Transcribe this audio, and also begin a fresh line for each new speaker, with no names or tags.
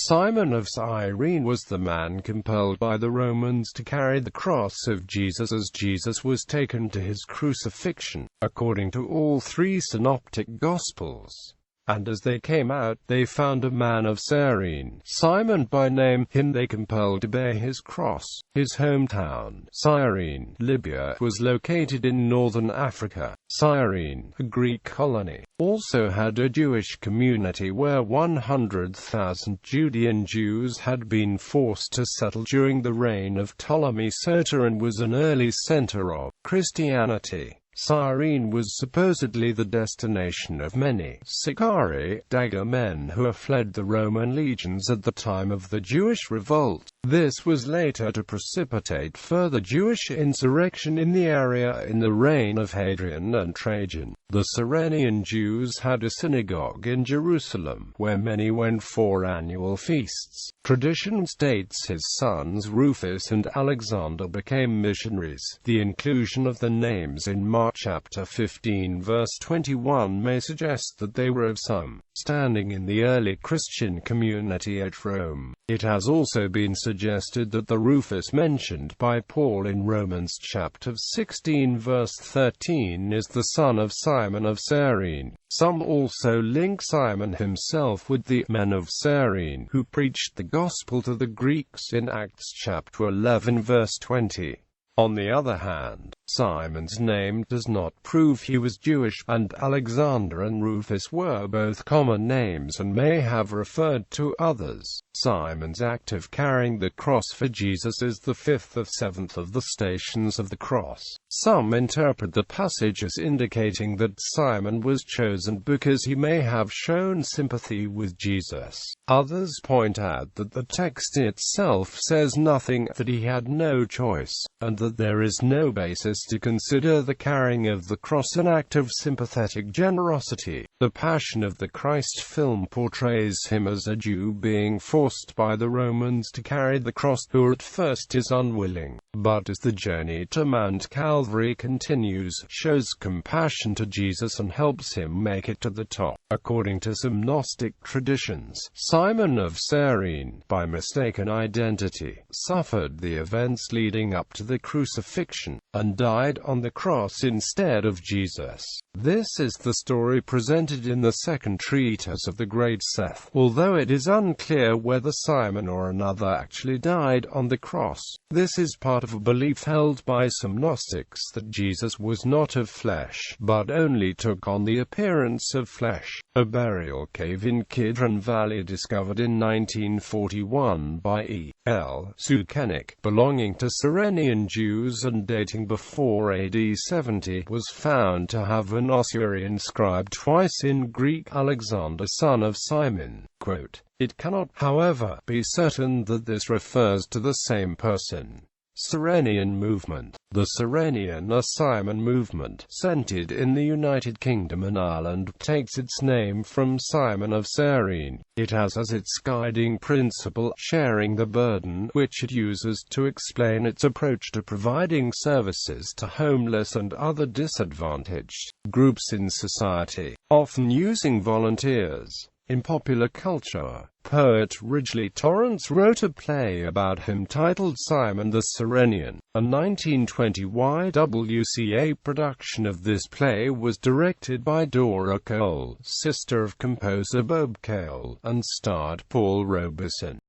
Simon of Cyrene was the man compelled by the Romans to carry the cross of Jesus as Jesus was taken to his crucifixion, according to all three Synoptic Gospels. And as they came out, they found a man of Cyrene, Simon by name. Him they compelled to bear his cross. His hometown, Cyrene, Libya, was located in northern Africa. Cyrene, a Greek colony, also had a Jewish community where 100,000 Judean Jews had been forced to settle during the reign of Ptolemy Soter and was an early center of Christianity. Cyrene was supposedly the destination of many Sicarii, dagger men who had fled the Roman legions at the time of the Jewish revolt. This was later to precipitate further Jewish insurrection in the area in the reign of Hadrian and Trajan. The Cyrenian Jews had a synagogue in Jerusalem, where many went for annual feasts. Tradition states his sons Rufus and Alexander became missionaries. The inclusion of the names in Mark chapter 15 verse 21 may suggest that they were of some standing in the early Christian community at Rome. It has also been suggested that the Rufus mentioned by Paul in Romans chapter 16 verse 13 is the son of Simon of Cyrene. Some also link Simon himself with the men of Cyrene who preached the gospel to the Greeks in Acts chapter 11 verse 20. On the other hand, Simon's name does not prove he was Jewish, and Alexander and Rufus were both common names and may have referred to others. Simon's act of carrying the cross for Jesus is the fifth of seventh of the Stations of the Cross. Some interpret the passage as indicating that Simon was chosen because he may have shown sympathy with Jesus. Others point out that the text itself says nothing, that he had no choice, and that there is no basis to consider the carrying of the cross an act of sympathetic generosity. The Passion of the Christ film portrays him as a Jew being forced by the Romans to carry the cross, who at first is unwilling, but as the journey to Mount Calvary continues, shows compassion to Jesus and helps him make it to the top. According to some Gnostic traditions, Simon of Cyrene, by mistaken identity, suffered the events leading up to the crucifixion, and died on the cross instead of Jesus. This is the story presented in the second treatise of the Great Seth, although it is unclear whether Simon or another actually died on the cross. This is part of a belief held by some Gnostics that Jesus was not of flesh, but only took on the appearance of flesh. A burial cave in Kidron Valley discovered in 1941 by E.L. Sukenik, belonging to Cyrenian Jews and dating before AD 70, was found to have an ossuary inscribed twice in Greek, Alexander son of Simon. Quote, "It cannot, however, be certain that this refers to the same person." Cyrenian movement. The Cyrenian or Simon movement, centered in the United Kingdom and Ireland, takes its name from Simon of Cyrene. It has as its guiding principle sharing the burden, which it uses to explain its approach to providing services to homeless and other disadvantaged groups in society, often using volunteers. In popular culture, poet Ridgely Torrance wrote a play about him titled Simon the Cyrenian. A 1920 YWCA production of this play was directed by Dora Cole, sister of composer Bob Cole, and starred Paul Robeson.